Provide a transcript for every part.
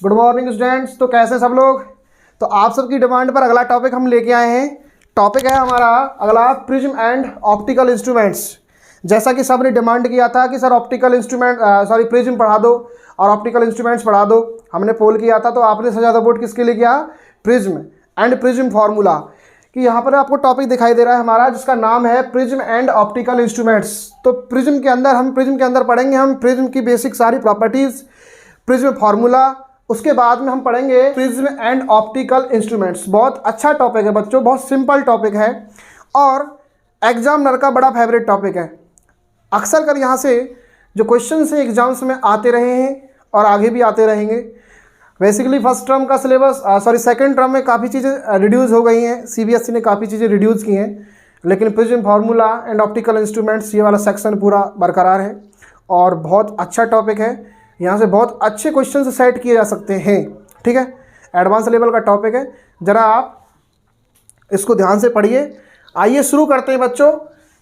Good morning students. तो कैसे सब लोग? तो आप सबकी डिमांड पर अगला टॉपिक हम लेके आए हैं। टॉपिक है हमारा अगला प्रिज्म एंड ऑप्टिकल इंस्ट्रूमेंट्स। जैसा कि सब ने डिमांड किया था कि सर ऑप्टिकल इंस्ट्रूमेंट प्रिज्म पढ़ा दो और ऑप्टिकल इंस्ट्रूमेंट्स पढ़ा दो। हमने पोल किया था तो आपने सबसे ज़्यादा वोट किसके लिए किया? Prism and prism formula. कि यहाँ पर आपको टॉपिक दिखाई दे रहा है हमारा जिसका नाम है प्रिज्म एंड ऑप्टिकल इंस्ट्रूमेंट्स। तो प्रिज्म के अंदर पढ़ेंगे हम प्रिज्म की बेसिक सारी प्रॉपर्टीज़, प्रिज्म फार्मूला। उसके बाद में हम पढ़ेंगे प्रिज्म एंड ऑप्टिकल इंस्ट्रूमेंट्स। बहुत अच्छा टॉपिक है बच्चों, बहुत सिंपल टॉपिक है और एग्जामिनर का बड़ा फेवरेट टॉपिक है। अक्सर कर यहाँ से जो क्वेश्चन से एग्जाम्स में आते रहे हैं और आगे भी आते रहेंगे। बेसिकली फर्स्ट टर्म का सिलेबस सेकंड टर्म में काफ़ी चीज़ें रिड्यूस हो गई हैं, सीबीएसई ने काफ़ी चीज़ें रिड्यूस की हैं, लेकिन prism formula and optical instruments ये वाला सेक्शन पूरा बरकरार है और बहुत अच्छा टॉपिक है। यहाँ से बहुत अच्छे क्वेश्चन सेट किए जा सकते हैं। ठीक है, एडवांस लेवल का टॉपिक है, ज़रा आप इसको ध्यान से पढ़िए। आइए शुरू करते हैं बच्चों।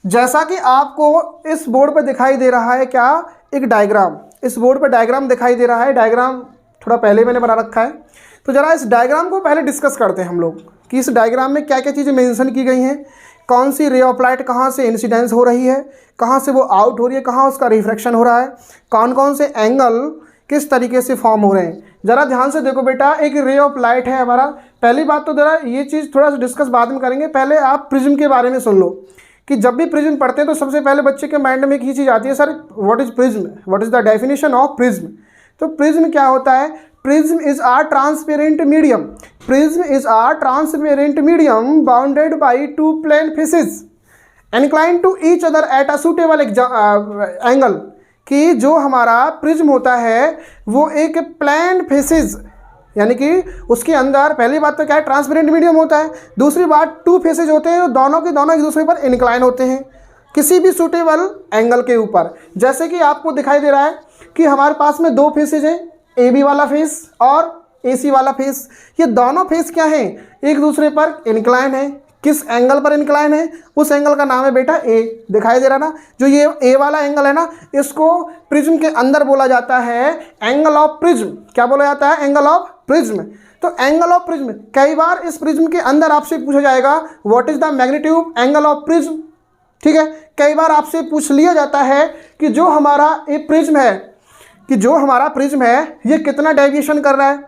जैसा कि आपको इस बोर्ड पर दिखाई दे रहा है क्या, एक डायग्राम, इस बोर्ड पर डायग्राम दिखाई दे रहा है। डायग्राम थोड़ा पहले मैंने बना रखा है, तो ज़रा इस डायग्राम को पहले डिस्कस करते हैं हम लोग कि इस डायग्राम में क्या क्या चीज़ें मेंशन की गई हैं, कौन सी रे ऑफ लाइट कहाँ से इंसिडेंस हो रही है, कहाँ से वो आउट हो रही है, कहाँ उसका रिफ्रैक्शन हो रहा है, कौन कौन से एंगल किस तरीके से फॉर्म हो रहे हैं। ज़रा ध्यान से देखो बेटा, एक रे ऑफ लाइट है हमारा। पहली बात तो ज़रा ये चीज़ थोड़ा सा डिस्कस बाद में करेंगे, पहले आप प्रिज्म के बारे में सुन लो कि जब भी प्रिज्म पढ़ते हैं तो सबसे पहले बच्चे के माइंड में एक ही चीज़ आती है, sir what is prism, what is the definition of prism. तो प्रिज्म क्या होता है? Prism is a transparent medium. Prism is a transparent medium bounded by two plane faces inclined to each other at a suitable angle. कि जो हमारा prism होता है वो एक प्लेन फेसेस, यानी कि उसके अंदर पहली बात तो क्या है, ट्रांसपेरेंट मीडियम होता है। दूसरी बात टू फेसेज होते हैं, दोनों के दोनों एक दूसरे पर इंक्लाइन होते हैं किसी भी सुटेबल एंगल के ऊपर। जैसे कि आपको दिखाई दे रहा है कि हमारे पास में दो फेसेज हैं, ए बी वाला फेस और ए सी वाला फेस। ये दोनों फेस क्या हैं? एक दूसरे पर इंक्लाइन है। किस एंगल पर इंक्लाइन है? उस एंगल का नाम है बेटा ए। दिखाई दे रहा ना, जो ये ए वाला एंगल है ना, इसको प्रिज्म के अंदर बोला जाता है एंगल ऑफ प्रिज्म। क्या बोला जाता है? Angle of prism. तो एंगल ऑफ प्रिज्म, कई बार इस प्रिज्म के अंदर आपसे पूछा जाएगा what is the magnitude angle of prism. ठीक है, कई बार आपसे पूछ लिया जाता है कि जो हमारा ये प्रिज्म है, कि जो हमारा प्रिज्म है ये कितना डेविएशन कर रहा है।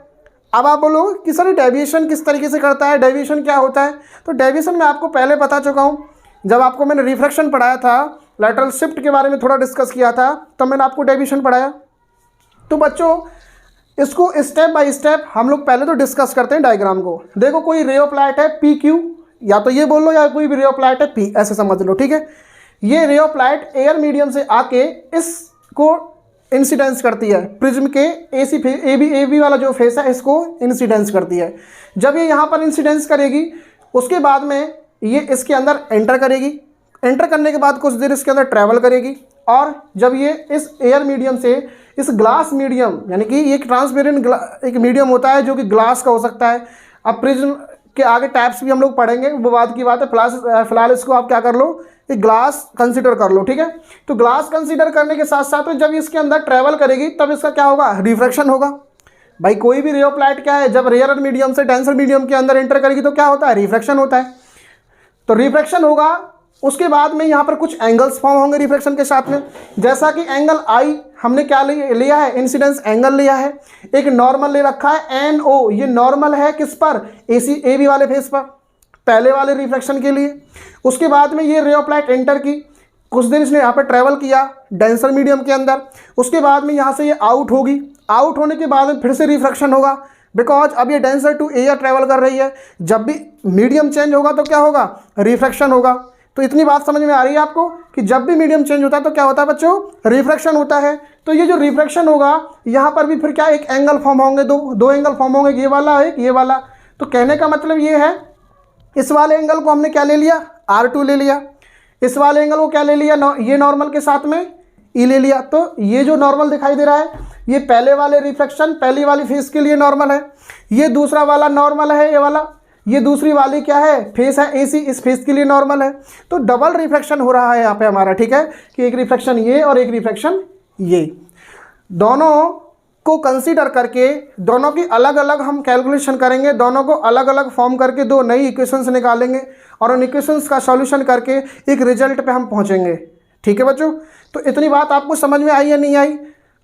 अब आप बोलो कि सर डेविएशन किस तरीके से करता है, डेविएशन क्या होता है? तो डेविएशन मैं आपको पहले बता चुका हूँ, जब आपको मैंने रिफ्रैक्शन पढ़ाया था, लैटरल शिफ्ट के बारे में थोड़ा डिस्कस किया था, तब मैंने आपको डेविएशन पढ़ाया। तो बच्चों इसको स्टेप बाय स्टेप हम लोग पहले तो डिस्कस करते हैं डायग्राम को। देखो कोई रे ऑफ लाइट है पी क्यू, या तो ये बोल लो या कोई भी रे ऑफ लाइट है पी, ऐसे समझ लो। ठीक है, ये ray of light air medium से आके इसको इंसिडेंस करती है, प्रिज्म के ए बी वाला जो फेस है इसको इंसिडेंस करती है। जब ये यहाँ पर इंसिडेंस करेगी उसके बाद में ये इसके अंदर एंटर करेगी। एंटर करने के बाद कुछ देर इसके अंदर ट्रैवल करेगी और जब ये इस एयर मीडियम से इस ग्लास मीडियम, यानी कि ये एक ट्रांसपेरेंट एक मीडियम होता है जो कि ग्लास का हो सकता है। अब प्रिज्म के आगे टाइप्स भी हम लोग पढ़ेंगे, वो बात की बात है। फिलहाल इसको आप क्या कर लो, एक ग्लास कंसीडर कर लो। ठीक है, तो ग्लास कंसीडर करने के साथ साथ जब इसके अंदर ट्रैवल करेगी तब इसका क्या होगा? रिफ्रैक्शन होगा। भाई कोई भी रे ऑफ लाइट क्या है, जब रेयर मीडियम से डेंसर मीडियम के अंदर एंटर करेगी तो क्या होता है? रिफ्रैक्शन होता है। तो रिफ्रैक्शन होगा, उसके बाद में यहाँ पर कुछ एंगल्स फॉर्म होंगे रिफ्रैक्शन के साथ में। जैसा कि एंगल आई हमने क्या लिया है? इंसिडेंस एंगल लिया है। एक नॉर्मल ले रखा है NO, ये नॉर्मल है किस पर? ए बी वाले फेस पर, पहले वाले रिफ्रैक्शन के लिए। उसके बाद में ये रे ऑफ लाइट एंटर की, कुछ दिन इसने यहाँ पर ट्रैवल किया डेंसर मीडियम के अंदर। उसके बाद में यहाँ से ये आउट होगी। आउट होने के बाद में फिर से रिफ्रैक्शन होगा, बिकॉज अब ये डेंसर टू एयर ट्रैवल कर रही है। जब भी मीडियम चेंज होगा तो क्या होगा? रिफ्रैक्शन होगा। तो इतनी बात समझ में आ रही है आपको कि जब भी मीडियम चेंज होता है तो क्या होता है बच्चों? रिफ्रैक्शन होता है। तो ये जो रिफ्रैक्शन होगा यहाँ पर भी फिर क्या एक एंगल फॉर्म होंगे, दो एंगल फॉर्म होंगे, ये वाला एक ये वाला। तो कहने का मतलब ये है, इस वाले एंगल को हमने क्या ले लिया? R2 ले लिया। इस वाले एंगल को क्या ले लिया? ये नॉर्मल के साथ में E ले लिया। तो ये जो नॉर्मल दिखाई दे रहा है ये पहले वाले रिफ्रैक्शन पहली वाली फेस के लिए नॉर्मल है। ये दूसरा वाला नॉर्मल है, ये वाला। ये दूसरी वाली क्या है? फेस है AC, इस फेस के लिए नॉर्मल है। तो डबल रिफ्रैक्शन हो रहा है यहाँ पे हमारा। ठीक है, कि एक रिफ्रैक्शन ये और एक रिफ्रैक्शन ये, दोनों को कंसीडर करके दोनों की अलग अलग हम कैलकुलेशन करेंगे, दोनों को अलग अलग फॉर्म करके दो नई इक्वेशंस निकालेंगे और उन इक्वेशंस का सॉल्यूशन करके एक रिजल्ट पे हम पहुंचेंगे। ठीक है बच्चों, तो इतनी बात आपको समझ में आई या नहीं आई?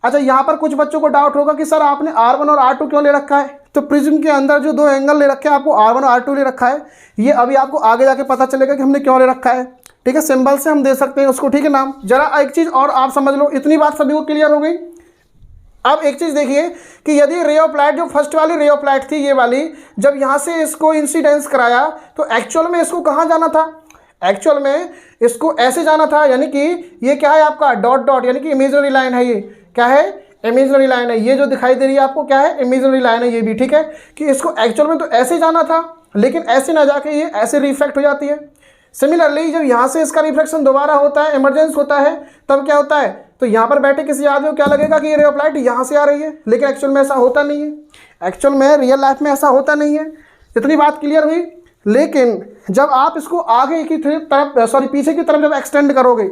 अच्छा, यहाँ पर कुछ बच्चों को डाउट होगा कि सर आपने R1 और R2 क्यों ले रखा है? तो प्रिज्म के अंदर जो दो एंगल ले रखे हैं आपको R1 और R2 ले रखा है, ये अभी आपको आगे जाके पता चलेगा कि हमने क्यों ले रखा है। ठीक है, सिंबल से हम दे सकते हैं उसको। ठीक है नाम, जरा एक चीज़ और आप समझ लो, इतनी बात सभी को क्लियर हो गई। अब एक चीज़ देखिए कि यदि रे ऑफ लाइट, जो फर्स्ट वाली रे ऑफ लाइट थी ये वाली, जब यहाँ से इसको इंसिडेंस कराया तो एक्चुअल में इसको कहाँ जाना था? एक्चुअल में इसको ऐसे जाना था, यानी कि ये क्या है आपका डॉट डॉट, यानी कि इमेजिनरी लाइन है। ये क्या है? इमेजिनरी लाइन है। ये जो दिखाई दे रही है आपको क्या है? इमेजिनरी लाइन है ये भी। ठीक है, कि इसको एक्चुअल में तो ऐसे जाना था, लेकिन ऐसे ना जाके ये ऐसे रिफ्लेक्ट हो जाती है। सिमिलरली जब यहाँ से इसका रिफ्लेक्शन दोबारा होता है, इमरजेंस होता है, तब क्या होता है? तो यहाँ पर बैठे किसी आदमी को क्या लगेगा कि ये रे ऑफ लाइट यहाँ से आ रही है, लेकिन एक्चुअल में ऐसा होता नहीं है। एक्चुअल में रियल लाइफ में ऐसा होता नहीं है। इतनी बात क्लियर हुई? लेकिन जब आप इसको आगे की तरफ पीछे की तरफ जब एक्सटेंड करोगे,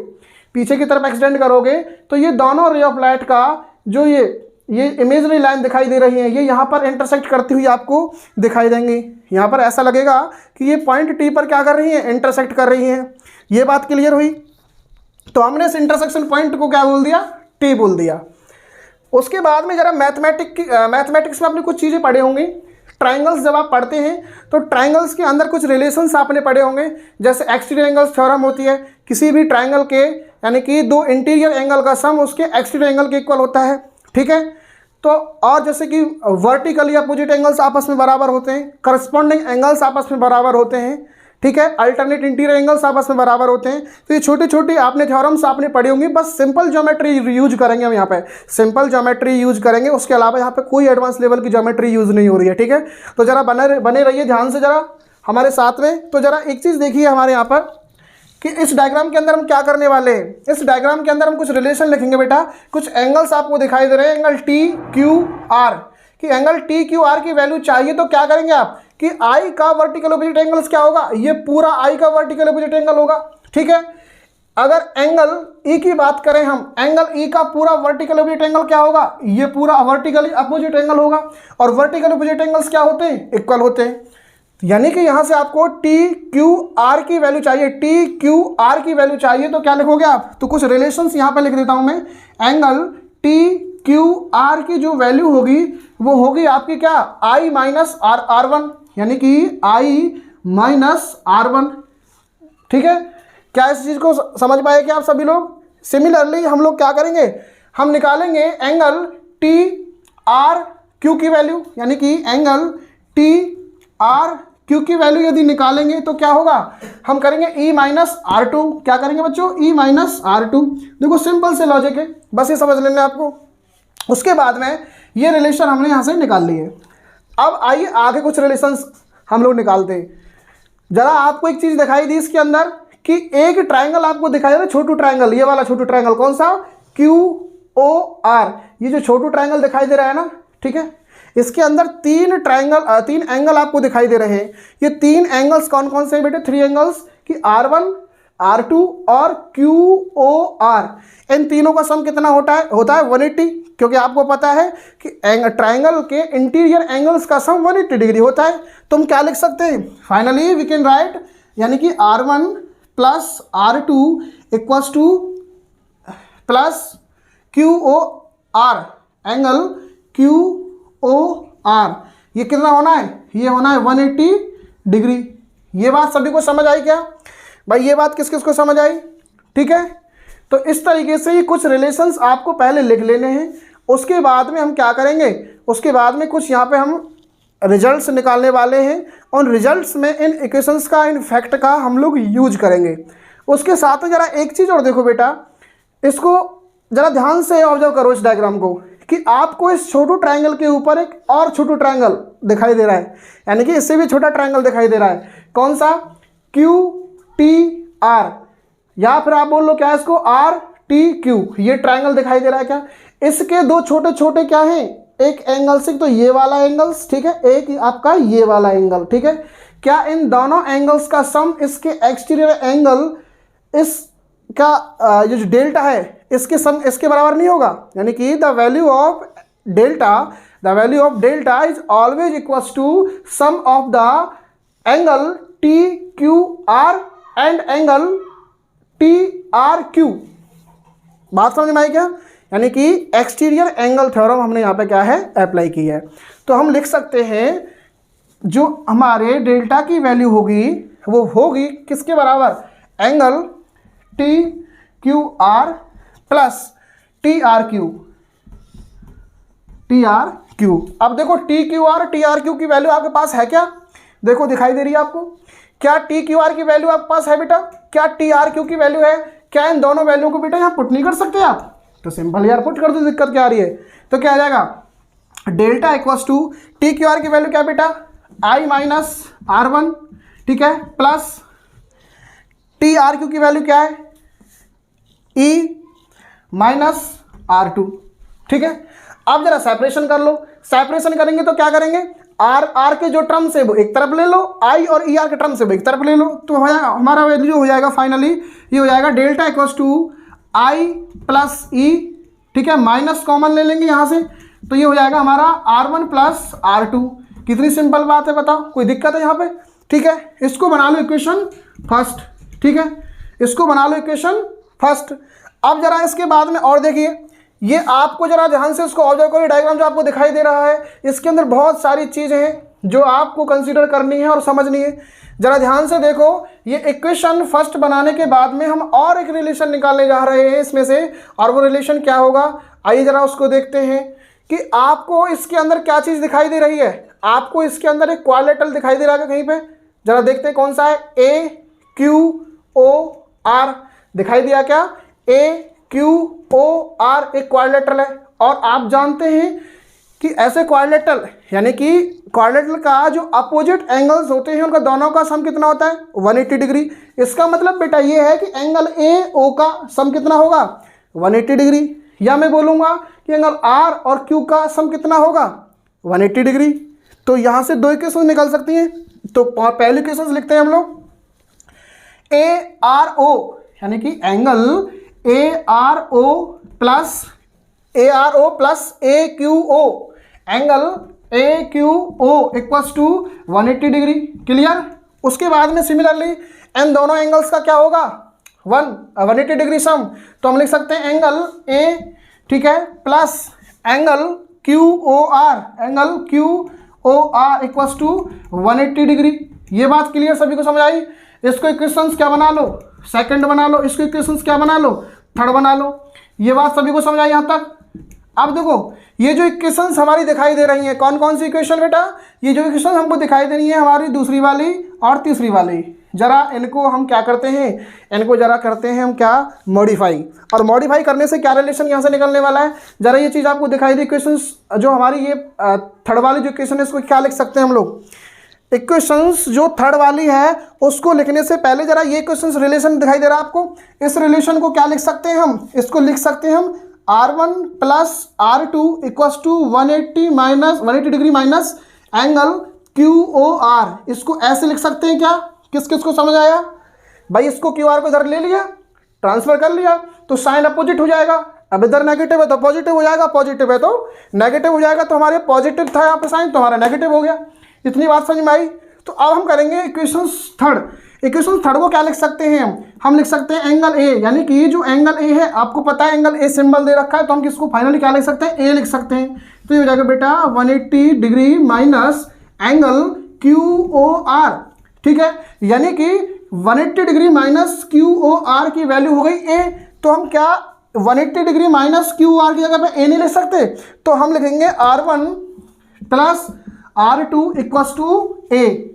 पीछे की तरफ एक्सटेंड करोगे, तो ये दोनों रे ऑफ लाइट का जो ये इमेजिनरी लाइन दिखाई दे रही है, ये यहाँ पर इंटरसेक्ट करती हुई आपको दिखाई देंगी। यहाँ पर ऐसा लगेगा कि ये पॉइंट टी पर क्या कर रही है? इंटरसेक्ट कर रही हैं। ये बात क्लियर हुई? तो हमने इस इंटरसेक्शन पॉइंट को क्या बोल दिया? टी बोल दिया। उसके बाद में जरा मैथमेटिक्स में आपने कुछ चीज़ें पढ़े होंगी। ट्राइंगल्स जब आप पढ़ते हैं तो ट्राइंगल्स के अंदर कुछ रिलेशंस आपने पढ़े होंगे, जैसे एक्सटीरियर एंगल्स थ्योरम होती है। किसी भी ट्राइंगल के, यानी कि दो इंटीरियर एंगल का सम उसके एक्सटीरियर एंगल के इक्वल होता है। ठीक है, तो और जैसे कि वर्टिकली अपोजिट एंगल्स आपस में बराबर होते हैं, करस्पॉन्डिंग एंगल्स आपस में बराबर होते हैं। ठीक है, अल्टरनेट इंटीरियर एंगल्स आपस में बराबर होते हैं। तो ये छोटी छोटी आपने थ्योरम्स आपने पढ़ी होंगी। बस सिंपल ज्योमेट्री यूज करेंगे हम यहाँ पे, सिंपल ज्योमेट्री यूज करेंगे। उसके अलावा यहाँ पे कोई एडवांस लेवल की ज्योमेट्री यूज नहीं हो रही है। ठीक है, तो जरा बने रहिए ध्यान से जरा हमारे साथ में। तो जरा एक चीज़ देखिए हमारे यहाँ पर कि इस डायग्राम के अंदर हम क्या करने वाले हैं। इस डायग्राम के अंदर हम कुछ रिलेशन लिखेंगे बेटा। कुछ एंगल्स आपको दिखाई दे रहे हैं, एंगल टी क्यू आर, कि एंगल टी क्यू आर की वैल्यू चाहिए तो क्या करेंगे आप कि आई का वर्टिकल ऑपोजिट एंगल्स क्या होगा? ये पूरा आई का वर्टिकल ऑपोजिट एंगल होगा। ठीक है, अगर एंगल ई की बात करें हम, एंगल ई का पूरा वर्टिकल ऑपोजिट एंगल क्या होगा? ये पूरा वर्टिकली अपोजिट एंगल होगा। और वर्टिकल ऑपोजिट एंगल्स क्या होते हैं? इक्वल होते हैं। यानी कि यहां से आपको टी क्यू आर की वैल्यू चाहिए, टी क्यू आर की वैल्यू चाहिए तो क्या लिखोगे आप? तो कुछ रिलेशंस यहां पे लिख देता हूं मैं। एंगल टी क्यू आर की जो वैल्यू होगी वो होगी आपकी क्या? आई माइनस आर वन, यानी कि आई माइनस आर वन। ठीक है, क्या इस चीज को समझ पाए क्या आप सभी लोग? सिमिलरली हम लोग क्या करेंगे? हम निकालेंगे एंगल टी आर क्यू की वैल्यू, यानी कि एंगल टी आर क्यू की वैल्यू यदि निकालेंगे तो क्या होगा? हम करेंगे ई माइनस आर टू। क्या करेंगे बच्चों? E minus are to. देखो सिंपल से लॉजिक है, बस ये समझ लेना आपको। उसके बाद में ये रिलेशन हमने यहाँ से निकाल लिए। अब आइए आगे कुछ रिलेशंस हम लोग निकालते हैं। जरा आपको एक चीज़ दिखाई दी इसके अंदर कि एक ट्राइंगल आपको दिखाई दे रहा है, छोटू ट्राइंगल, ये वाला छोटू ट्राइंगल कौन सा? Q O R. ये जो छोटू ट्राइंगल दिखाई दे रहा है ना, ठीक है, इसके अंदर तीन एंगल आपको दिखाई दे रहे हैं। ये तीन एंगल्स कौन कौन से हैं बेटे? थ्री एंगल्स कि R1, R2 और QOR। इन तीनों का सम कितना होता है? 180, क्योंकि आपको पता है कि ट्राइंगल के इंटीरियर एंगल्स का सम 180 डिग्री होता है। तो हम क्या लिख सकते हैं? फाइनली वी कैन राइट, यानी कि R1 plus R2 equals two plus QOR, angle QOR। ये कितना होना है? ये होना है 180 डिग्री। ये बात सभी को समझ आई क्या भाई? ये बात किस किस को समझ आई? ठीक है, तो इस तरीके से ये कुछ रिलेशंस आपको पहले लिख लेने हैं। उसके बाद में हम क्या करेंगे? उसके बाद में कुछ यहाँ पे हम रिजल्ट्स निकालने वाले हैं। उन रिजल्ट्स में इन इक्वेशंस का, इन फैक्ट का हम लोग यूज करेंगे। उसके साथ में जरा एक चीज़ और देखो बेटा, इसको जरा ध्यान से ऑब्जर्व करो इस डायग्राम को, कि आपको इस छोटू ट्रायंगल के ऊपर एक और छोटू ट्रायंगल दिखाई दे रहा है, यानी कि इससे भी छोटा ट्रायंगल दिखाई दे रहा है। कौन सा? QTR, या फिर आप बोल लो क्या है इसको? RTQ। ये ट्रायंगल दिखाई दे रहा है क्या? इसके दो छोटे छोटे क्या हैं? एक एंगल से, तो ये वाला एंगल्स, ठीक है, एक आपका ये वाला एंगल, ठीक है। क्या इन दोनों एंगल्स का सम इसके एक्सटीरियर एंगल, इसका ये जो डेल्टा है इसके सम इसके बराबर नहीं होगा? यानी कि the value of delta, the value of delta is always equals to sum of the angle T Q R and angle T R Q. बात समझ में आई क्या? यानी कि एक्सटीरियर एंगल थ्योरम हमने यहाँ पे क्या है अप्लाई की है। तो हम लिख सकते हैं जो हमारे डेल्टा की वैल्यू होगी वो होगी किसके बराबर, angle T Q are plus T R Q, T R Q. अब देखो टी क्यू आर की वैल्यू आपके पास है क्या? देखो दिखाई दे रही है आपको, क्या टी क्यू आर की वैल्यू आपके पास है बेटा? क्या टी आर क्यू की वैल्यू है? क्या इन दोनों वैल्यू को बेटा यहाँ पुट नहीं कर सकते आप? तो सिंपल यार पुट कर दो, दिक्कत क्या आ रही है? तो क्या आ जाएगा, delta equals to T Q R की वैल्यू क्या बेटा, आई माइनस आर वन, ठीक है, प्लस टी आर क्यू की वैल्यू क्या है, ई माइनस आर टू, ठीक है। अब जरा सेपरेशन कर लो, सेपरेशन करेंगे तो क्या करेंगे, आर के जो टर्म्स है वो एक तरफ ले लो, आई और ई आर के टर्म्स है वो एक तरफ ले लो, तो हो जाएगा हमारा वैल्यू हो जाएगा फाइनली ये हो जाएगा delta equals to I plus E, ठीक है, माइनस कॉमन ले लेंगे यहाँ से, तो ये हो जाएगा हमारा R1 प्लस R2। कितनी सिंपल बात है बताओ, कोई दिक्कत है यहाँ पे? ठीक है, इसको बना लो इक्वेशन फर्स्ट, ठीक है, इसको बना लो इक्वेशन फर्स्ट। अब जरा इसके बाद में और देखिए, ये आपको जरा ध्यान से इसको ऑब्जर्व करिए, डायग्राम जो आपको दिखाई दे रहा है इसके अंदर बहुत सारी चीज़ें हैं जो आपको कंसीडर करनी है और समझनी है। जरा ध्यान से देखो, ये इक्वेशन फर्स्ट बनाने के बाद में हम और एक रिलेशन निकालने जा रहे हैं इसमें से, और वो रिलेशन क्या होगा आइए जरा उसको देखते हैं कि आपको इसके अंदर क्या चीज़ दिखाई दे रही है। आपको इसके अंदर एक क्वाड्रिलेटरल दिखाई दे रहा है कहीं पे, जरा देखते हैं कौन सा है, ए क्यू ओ आर दिखाई दिया क्या, ए क्यू ओ आर एक क्वाड्रिलेटरल है। और आप जानते हैं कि ऐसे क्वाड्रिलेटरल यानी कि क्वाड्रिलेटरल का जो अपोजिट एंगल्स होते हैं उनका दोनों का सम कितना होता है, 180 डिग्री। इसका मतलब बेटा ये है कि एंगल ए ओ का सम कितना होगा, 180 डिग्री, या मैं बोलूँगा कि एंगल आर और क्यू का सम कितना होगा, 180 डिग्री। तो यहाँ से दो इक्वेशन निकल सकती हैं। तो पहली इक्वेशन लिखते हैं हम लोग, ए आर ओ यानी कि angle A R O plus A Q O, angle A Q O equals to 180 degree, clear. उसके बाद में सिमिलरली इन दोनों एंगल्स का क्या होगा, 180 डिग्री सम, तो हम लिख सकते हैं एंगल ए, ठीक है, plus angle Q O R equals to 180 degree. ये बात क्लियर, सभी को समझ आई? इसको इक्वेशंस क्या बना लो, सेकंड बना लो, इसको इक्वेशंस क्या बना लो, थर्ड बना लो। ये बात सभी को समझ आई यहाँ तक? अब देखो ये जो इक्वेशंस हमारी दिखाई दे रही हैं, कौन कौन सी इक्वेशन बेटा, ये जो इक्वेशन हमको दिखाई दे रही है हमारी दूसरी वाली और तीसरी वाली, जरा इनको हम क्या करते हैं, इनको जरा करते हैं हम क्या, मॉडिफाई। और मॉडिफाई करने से क्या रिलेशन यहाँ से निकलने वाला है, जरा ये चीज़ आपको दिखाई दी। इक्वेशंस जो हमारी ये थर्ड वाली जो इक्वेशन है इसको क्या लिख सकते हैं हम लोग, इक्वेशंस जो थर्ड वाली है उसको लिखने से पहले जरा ये इक्वेशंस रिलेशन दिखाई दे रहा है आपको, इस रिलेशन को क्या लिख सकते हैं हम, इसको लिख सकते हैं हम R1 plus R2 equals to 180 degree minus angle QOR। इसको ऐसे लिख सकते हैं क्या, किस किस को समझ आया भाई? इसको QR को इधर ले लिया, ट्रांसफर कर लिया, तो साइन अपोजिट हो जाएगा। अब इधर नेगेटिव है तो पॉजिटिव हो जाएगा, पॉजिटिव है तो नेगेटिव हो जाएगा, तो हमारे पॉजिटिव था यहाँ पे साइन, तो हमारा नेगेटिव हो गया। इतनी बात समझ में आई? तो अब हम करेंगे इक्वेशंस थर्ड। इक्वेशन थर्ड को क्या लिख सकते हैं हम लिख सकते हैं एंगल ए, यानी कि जो एंगल ए है आपको पता है एंगल ए सिंबल दे रखा है, तो हम किसको फाइनली क्या लिख सकते हैं, ए लिख सकते हैं। तो ये हो जाएगा बेटा 180 डिग्री माइनस एंगल QOR, ठीक है, यानी कि 180 डिग्री माइनस QOR की वैल्यू हो गई ए। तो हम क्या 180 डिग्री माइनस QOR की जगह पे ए नहीं लिख सकते, तो हम लिखेंगे R1 plus R2 equals to ए।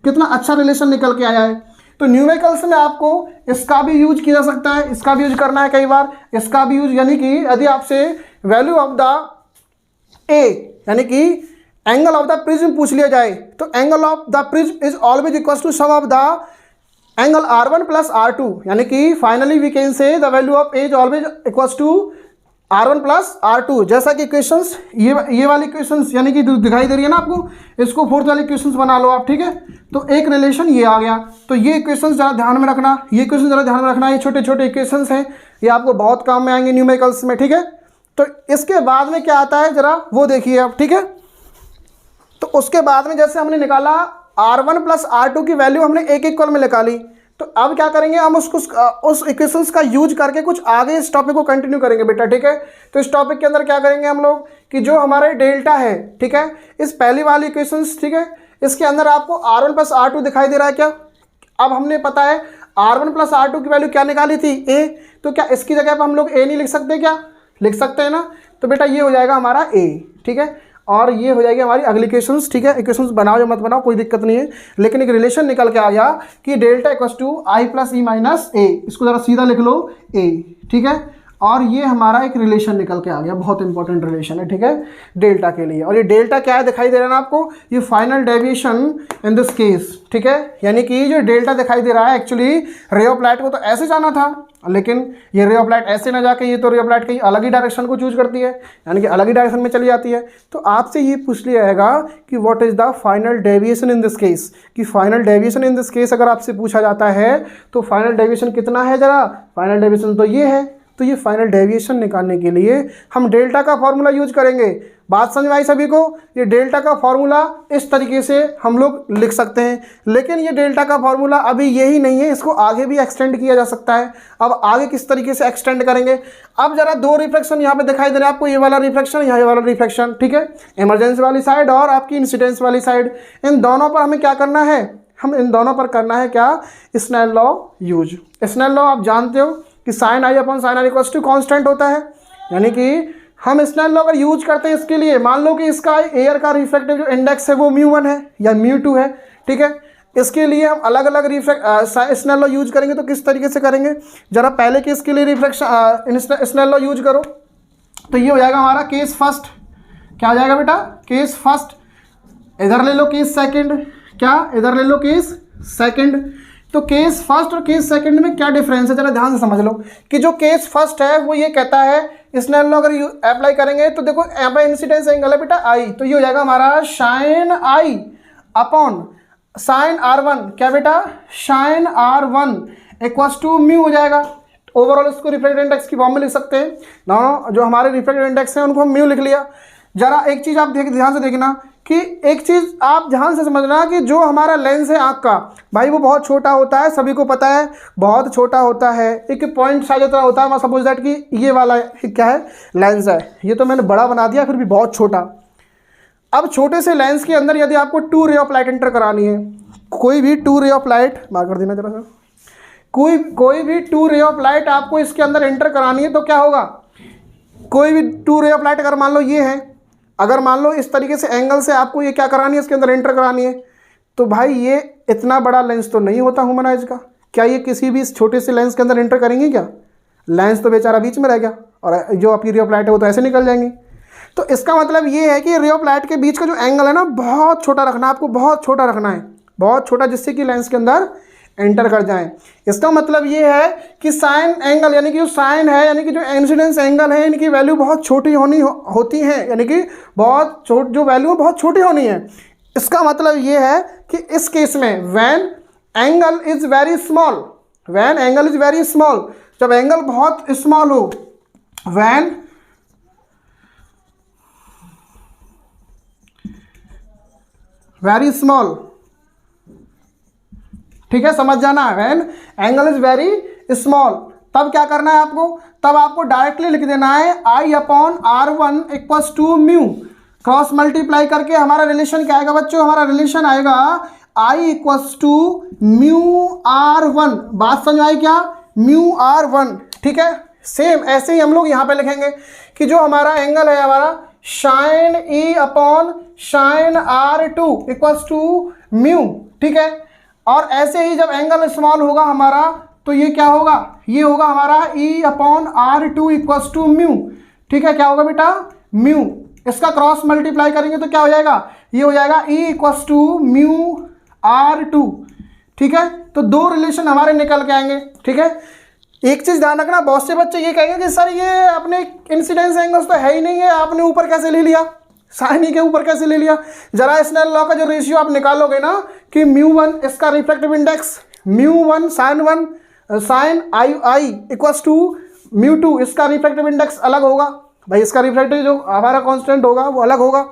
कितना अच्छा रिलेशन निकल के आया है। तो न्यूमेरिकल्स में आपको इसका भी यूज किया जा सकता है, इसका भी यूज करना है कई बार, इसका भी यूज, यानी कि यदि आपसे वैल्यू ऑफ द ए यानी कि एंगल ऑफ द प्रिज्म पूछ लिया जाए, तो angle of the prism is always equals to sum of the angle R1 plus R2, यानी कि finally we can say the value of A is always equals to R1 plus R2। जैसा कि equations ये वाली equations यानी कि दिखाई दे रही है ना आपको, इसको फोर्थ वाली इक्वेशंस बना लो आप, ठीक है। तो एक रिलेशन ये आ गया, तो ये इक्वेशंस ज़रा ध्यान में रखना, ये इक्वेशन ज़रा ध्यान में रखना, ये छोटे छोटे इक्वेशंस हैं, ये आपको बहुत काम में आएंगे न्यूमेरिकल्स में, ठीक है। तो इसके बाद में क्या आता है जरा वो देखिए आप, ठीक है। तो उसके बाद में जैसे हमने निकाला R1 प्लस R2 की वैल्यू हमने एक इक्वल में निकाली, तो अब क्या करेंगे हम उसको उस इक्वेशंस का यूज करके कुछ आगे इस टॉपिक को कंटिन्यू करेंगे बेटा, ठीक है। तो इस टॉपिक के अंदर क्या करेंगे हम लोग कि जो हमारे डेल्टा है, ठीक है, इस पहली वाली इक्वेशंस, ठीक है, इसके अंदर आपको R1 प्लस R2 दिखाई दे रहा है क्या। अब हमने पता है R1 प्लस R2 की वैल्यू क्या निकाली थी, A, तो क्या इसकी जगह पर हम लोग A नहीं लिख सकते, क्या लिख सकते हैं ना। तो बेटा ये हो जाएगा हमारा A, ठीक है, और ये हो जाएगी हमारी अगली इक्वेशंस, ठीक है। इक्वेशंस बनाओ या मत बनाओ कोई दिक्कत नहीं है, लेकिन एक रिलेशन निकल के आ गया कि delta equals to I plus E minus A, इसको जरा सीधा लिख लो A, ठीक है। और ये हमारा एक रिलेशन निकल के आ गया, बहुत इंपॉर्टेंट रिलेशन है, ठीक है, डेल्टा के लिए। और ये डेल्टा क्या है दिखाई दे रहा है ना आपको, ये final deviation in this case, ठीक है। यानी कि जो डेल्टा दिखाई दे रहा है एक्चुअली रे ऑफ लाइट को तो ऐसे जाना था, लेकिन ये रे ऑफ लाइट ऐसे ना जाके ये तो रे ऑफ लाइट कहीं अलग ही डायरेक्शन को चूज करती है, यानी कि अलग ही डायरेक्शन में चली जाती है। तो आपसे ये पूछ लिया जाएगा कि what is the final deviation in this case, कि final deviation in this case अगर आपसे पूछा जाता है तो फाइनल डेविएशन कितना है, जरा फाइनल डेविएशन तो ये है। तो ये फाइनल डेविएशन निकालने के लिए हम डेल्टा का फॉर्मूला यूज करेंगे। बात समझ में आई सभी को। ये डेल्टा का फॉर्मूला इस तरीके से हम लोग लिख सकते हैं, लेकिन ये डेल्टा का फॉर्मूला अभी यही नहीं है, इसको आगे भी एक्सटेंड किया जा सकता है। अब आगे किस तरीके से एक्सटेंड करेंगे, अब जरा दो रिफ्लेक्शन यहाँ पे दिखाई दे रहे हैं आपको, ये वाला रिफ्लेक्शन, ये वाला रिफ्लेक्शन, ठीक है, इमरजेंसी वाली साइड और आपकी इंसिडेंस वाली साइड। इन दोनों पर हमें क्या करना है, हम इन दोनों पर करना है क्या, Snell law use. Snell law आप जानते हो कि sine I upon sine R equals to constant होता है, यानी कि हम स्नेल लॉ अगर यूज करते हैं इसके लिए, मान लो कि इसका एयर का रिफ्रैक्टिव जो इंडेक्स है वो μ1 है या μ2 है, ठीक है। इसके लिए हम अलग अलग स्नेल लॉ यूज करेंगे, तो किस तरीके से करेंगे, जरा पहले केस के लिए रिफ्लेक्शन स्नेल लॉ यूज करो। तो ये हो जाएगा हमारा केस फर्स्ट, क्या हो जाएगा बेटा, केस फर्स्ट। इधर ले लो केस सेकंड, क्या इधर ले लो केस सेकंड। तो केस फर्स्ट और केस सेकंड में क्या डिफरेंस है, जरा ध्यान से समझ लो कि जो केस फर्स्ट है वो ये कहता है स्नेल लॉ अगर अप्लाई करेंगे तो देखो यहाँ पे इंसिडेंस एंगल है बेटा आई, तो ये हो जाएगा हमारा sign I upon sign R1, क्या बेटा sign R1 equals to mu हो जाएगा। ओवरऑल इसको रिफ्रैक्टिव इंडेक्स की फॉर्म में लिख सकते हैं ना, जो हमारे रिफ्रैक्टिव इंडेक्स हैं उनको हम म्यू लिख लिया। जरा एक चीज़ आप ध्यान से देखना कि एक चीज़ आप ध्यान से समझना कि जो हमारा लेंस है आँख का, भाई वो बहुत छोटा होता है, सभी को पता है बहुत छोटा होता है, एक पॉइंट साइज उतना होता है। मैं सपोज दैट कि ये वाला क्या है, लेंस है, ये तो मैंने बड़ा बना दिया फिर भी बहुत छोटा। अब छोटे से लेंस के अंदर यदि आपको 2 रे ऑफ लाइट एंटर करानी है, कोई भी 2 रे ऑफ लाइट मार कर देना जरा सा, कोई भी 2 रे ऑफ लाइट आपको इसके अंदर एंटर करानी है, तो क्या होगा, कोई भी 2 रे ऑफ लाइट अगर मान लो ये है, अगर मान लो इस तरीके से एंगल से आपको ये क्या करानी है, इसके अंदर एंटर करानी है, तो भाई ये इतना बड़ा लेंस तो नहीं होता ह्यूमन का, क्या ये किसी भी इस छोटे से लेंस के अंदर एंटर करेंगे क्या, लेंस तो बेचारा बीच में रह गया और जो आपकी रे ऑफ लाइट है वो तो ऐसे निकल जाएंगी। तो इसका मतलब ये है कि रे ऑफ लाइट के बीच का जो एंगल है ना बहुत छोटा रखना है आपको, बहुत छोटा रखना है, बहुत छोटा, जिससे कि लेंस के अंदर एंटर कर जाएं। इसका मतलब ये है कि साइन एंगल यानी कि जो साइन है यानी कि जो इंसिडेंस एंगल है इनकी वैल्यू बहुत छोटी होती है, यानी कि जो वैल्यू बहुत छोटी होनी है। इसका मतलब ये है कि इस केस में when angle is very small, when angle is very small, जब एंगल बहुत स्मॉल हो, व्हेन वेरी स्मॉल, ठीक है, समझ जाना है, when angle is very small, तब क्या करना है आपको, तब आपको डायरेक्टली लिख देना है I upon R1 equals to mu, cross multiply करके हमारा रिलेशन क्या आएगा बच्चों, हमारा रिलेशन आएगा I equals to mu R1। बात समझ आई क्या, म्यू R1, ठीक है। सेम ऐसे ही हम लोग यहाँ पे लिखेंगे कि जो हमारा एंगल है हमारा sine E upon sine R2 equals to mu, ठीक है। और ऐसे ही जब एंगल स्मॉल होगा हमारा तो ये क्या होगा, ये होगा हमारा E upon R2 equals to mu, ठीक है, क्या होगा बेटा म्यू। इसका क्रॉस मल्टीप्लाई करेंगे तो क्या हो जाएगा, ये हो जाएगा E equals to mu R2, ठीक है। तो दो रिलेशन हमारे निकल के आएंगे, ठीक है। एक चीज़ ध्यान रखना, बहुत से बच्चे ये कहेंगे कि सर ये अपने इंसिडेंस एंगल्स तो है ही नहीं है, आपने ऊपर कैसे ले लिया, साइन ई के ऊपर कैसे ले लिया। जरा स्नेल लॉ का जो रेशियो आप निकालोगे ना कि μ1 इसका refractive index, μ1 sine I equals to μ2 इसका रिफ्रैक्टिव इंडेक्स अलग होगा, भाई इसका रिफ्रैक्टिव जो हमारा कांस्टेंट होगा वो अलग होगा,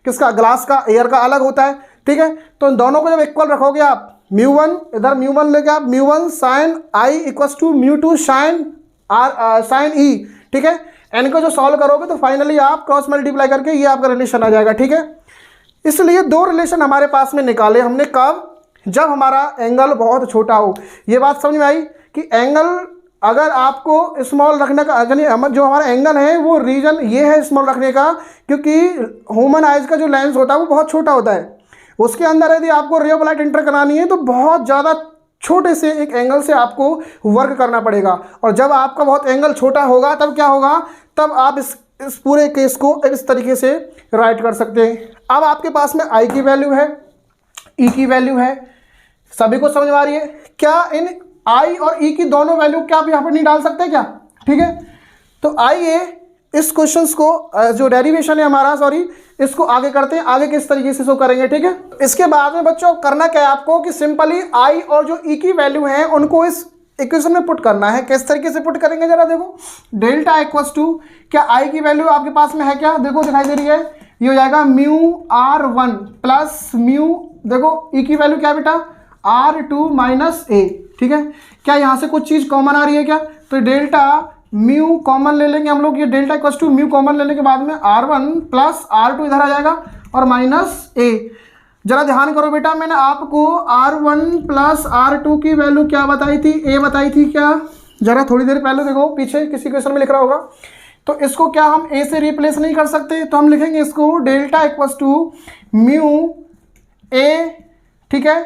किसका, ग्लास का, एयर का अलग होता है, ठीक है। तो इन दोनों को जब इक्वल रखोगे आप, μ1 इधर μ1 लेके आप μ1 sin i equals to μ2 sin e, ठीक है। इनको जो सॉल्व करोगे तो फाइनली आप क्रॉस मल्टीप्लाई करके ये आपका रिलेशन आ जाएगा, ठीक है। इसलिए दो रिलेशन हमारे पास में निकाले हमने, कब, जब हमारा एंगल बहुत छोटा हो। ये बात समझ में आई कि एंगल अगर आपको स्मॉल रखने का, यानी जो हमारा एंगल है वो रीजन ये है स्मॉल रखने का, क्योंकि ह्यूमन आइज का जो लेंस होता है वो बहुत छोटा होता है। उसके अंदर यदि आपको रे ऑफ लाइट एंटर करानी है तो बहुत ज़्यादा छोटे से एक एंगल से आपको वर्क करना पड़ेगा। और जब आपका बहुत एंगल छोटा होगा तब क्या होगा, तब आप इस पूरे केस को इस तरीके से राइट कर सकते हैं। अब आपके पास में आई की वैल्यू है, ई की वैल्यू है, सभी को समझ में आ रही है क्या? इन आई और ई की दोनों वैल्यू क्या आप यहाँ पर नहीं डाल सकते क्या? ठीक है, तो आइए इस क्वेश्चंस को जो डेरिवेशन है हमारा, सॉरी, इसको आगे करते हैं, आगे किस तरीके से इसको करेंगे, ठीक है। इसके बाद में बच्चों करना क्या है आपको कि सिंपली आई और जो ई की वैल्यू है उनको इस इक्वेशन में पुट करना है। किस तरीके से पुट करेंगे जरा देखो, डेल्टा इक्वल्स टू, क्या आई की वैल्यू आपके पास में है क्या? देखो दिखाई दे रही है, ये हो जाएगा μr1 प्लस म्यू, देखो ई की वैल्यू क्या है बेटा, r2 माइनस ए, ठीक है। क्या यहाँ से कुछ चीज़ कॉमन आ रही है क्या? तो डेल्टा म्यू कॉमन ले लेंगे हम लोग, ये delta equals to mu common लेने के बाद में r1 प्लस r2 इधर आ जाएगा और माइनस ए। जरा ध्यान करो बेटा, मैंने आपको r1 प्लस r2 की वैल्यू क्या बताई थी, ए बताई थी क्या? जरा थोड़ी देर पहले देखो, पीछे किसी क्वेश्चन में लिख रहा होगा। तो इसको क्या हम ए से रिप्लेस नहीं कर सकते? तो हम लिखेंगे इसको delta equals to mu A, ठीक है,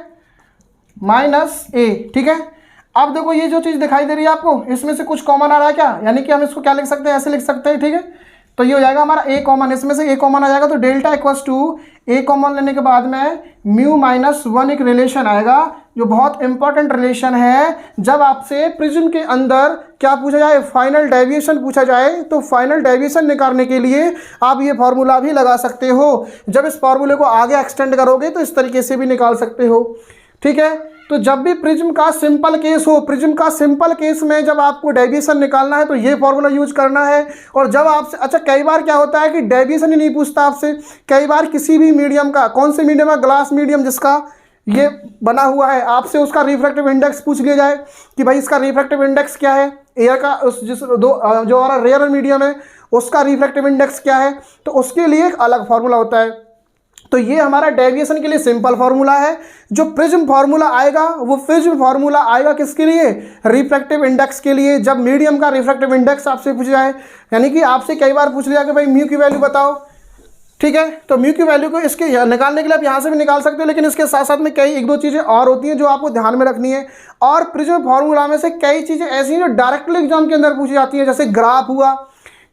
माइनस ए, ठीक है। अब देखो ये जो चीज़ दिखाई दे रही है आपको, इसमें से कुछ कॉमन आ रहा है क्या? यानी कि हम इसको क्या लिख सकते हैं, ऐसे लिख सकते हैं, ठीक है। तो ये हो जाएगा हमारा ए कॉमन, इसमें से ए कॉमन आ जाएगा, तो delta equals to A common लेने के बाद में म्यू माइनस 1 एक रिलेशन आएगा, जो बहुत इंपॉर्टेंट रिलेशन है। जब आपसे प्रिज्म के अंदर क्या पूछा जाए, फाइनल डेविएशन पूछा जाए, तो फाइनल डेविएशन निकालने के लिए आप ये फार्मूला भी लगा सकते हो। जब इस फार्मूले को आगे एक्सटेंड करोगे तो इस तरीके से भी निकाल सकते हो, ठीक है। तो जब भी प्रिज्म का सिंपल केस हो, प्रिज्म का सिंपल केस में जब आपको डेविएशन निकालना है तो ये फॉर्मूला यूज करना है। और जब आपसे, अच्छा कई बार क्या होता है कि डेविएशन ही नहीं पूछता आपसे, कई बार किसी भी मीडियम का, कौन से मीडियम का, ग्लास मीडियम जिसका ये बना हुआ है, आपसे उसका रिफ्रैक्टिव इंडेक्स पूछ लिया जाए कि भाई इसका रिफ्रैक्टिव इंडेक्स क्या है, एयर का उस जो हमारा रेयर मीडियम है उसका रिफ्रैक्टिव इंडेक्स क्या है, तो उसके लिए एक अलग फार्मूला होता है। तो ये हमारा डेविएशन के लिए सिंपल फार्मूला है। जो प्रिज्म फार्मूला आएगा वो प्रिज्म फार्मूला आएगा किसके लिए, रिफ्रैक्टिव इंडेक्स के लिए। जब मीडियम का रिफ्रैक्टिव इंडेक्स आपसे पूछ जाए, यानी कि आपसे कई बार पूछ लिया कि भाई म्यू की वैल्यू बताओ, ठीक है, तो म्यू की वैल्यू को इसके निकालने के लिए आप यहाँ से भी निकाल सकते हो, लेकिन इसके साथ साथ में कई एक दो चीज़ें और होती हैं जो आपको ध्यान में रखनी है। और प्रिज्म फार्मूला में से कई चीज़ें ऐसी हैं जो डायरेक्टली एग्जाम के अंदर पूछी जाती हैं, जैसे ग्राफ हुआ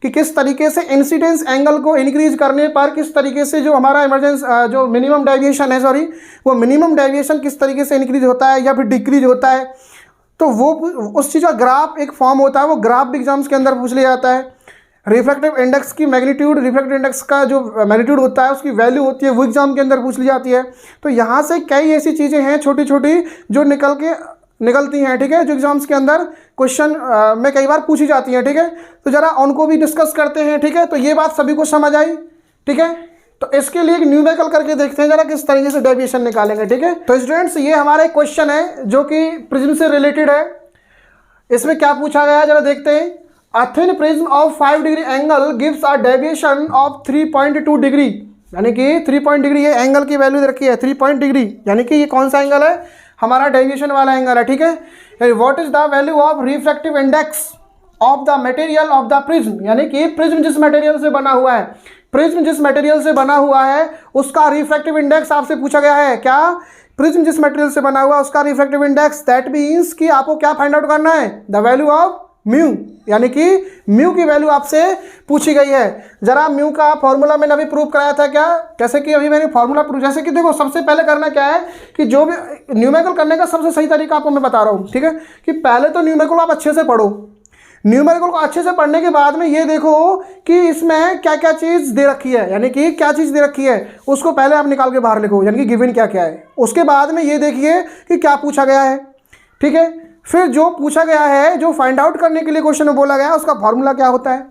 कि किस तरीके से इंसिडेंस एंगल को इंक्रीज करने पर किस तरीके से जो हमारा इमरजेंस जो मिनिमम डेविएशन है, सॉरी, वो मिनिमम डेविएशन किस तरीके से इंक्रीज होता है या फिर डिक्रीज होता है। तो वो उस चीज़ का ग्राफ एक फॉर्म होता है, वो ग्राफ भी एग्जाम्स के अंदर पूछ लिया जाता है। रिफ्रैक्टिव इंडेक्स की मैग्नीट्यूड, रिफ्रैक्टिव इंडेक्स का जो मैग्नीट्यूड होता है उसकी वैल्यू होती है, वो एग्जाम के अंदर पूछ ली जाती है। तो यहाँ से कई ऐसी चीज़ें हैं छोटी छोटी जो निकलती हैं, ठीक है, जो एग्जाम्स के अंदर क्वेश्चन में कई बार पूछी जाती हैं, ठीक है। तो जरा उनको भी डिस्कस करते हैं, ठीक है। तो ये बात सभी को समझ आई, ठीक है। तो इसके लिए एक न्यूमेरिकल करके देखते हैं जरा किस तरीके से डेविएशन निकालेंगे, ठीक है। तो स्टूडेंट्स ये हमारा एक क्वेश्चन है जो कि प्रिज्म से रिलेटेड है। इसमें क्या पूछा गया है जरा देखते हैं। A thin prism of 5 degree angle gives a deviation of 3.2 degree, यानी कि 3 डिग्री, ये एंगल की वैल्यू रखी है 3 डिग्री, यानी कि ये कौन सा एंगल है, हमारा डेविएशन वाला एंगल है, ठीक है। What is the value of refractive index of the material of the prism, यानी कि प्रिज्म जिस मटेरियल से बना हुआ है, प्रिज्म जिस मटेरियल से बना हुआ है उसका रिफ्रैक्टिव इंडेक्स आपसे पूछा गया है। क्या, प्रिज्म जिस मटेरियल से बना हुआ है उसका रिफ्रैक्टिव इंडेक्स। दैट मीन्स कि आपको क्या फाइंड आउट करना है, द वैल्यू ऑफ म्यू, यानी कि म्यू की वैल्यू आपसे पूछी गई है। जरा म्यू का फॉर्मूला मैंने अभी प्रूव कराया था क्या, जैसे कि अभी मैंने फॉर्मूला प्रूव, जैसे कि देखो सबसे पहले करना क्या है कि जो भी न्यूमेरिकल करने का सबसे सही तरीका आपको मैं बता रहा हूँ, ठीक है, कि पहले तो न्यूमेरिकल आप अच्छे से पढ़ो। न्यूमेरिकल को अच्छे से पढ़ने के बाद में ये देखो कि इसमें क्या क्या चीज़ दे रखी है, यानी कि क्या चीज़ दे रखी है उसको पहले आप निकाल के बाहर लिखो, यानी कि गिवन क्या क्या है। उसके बाद में ये देखिए कि क्या पूछा गया है, ठीक है। फिर जो पूछा गया है, जो फाइंड आउट करने के लिए क्वेश्चन में बोला गया है, उसका फॉर्मूला क्या होता है,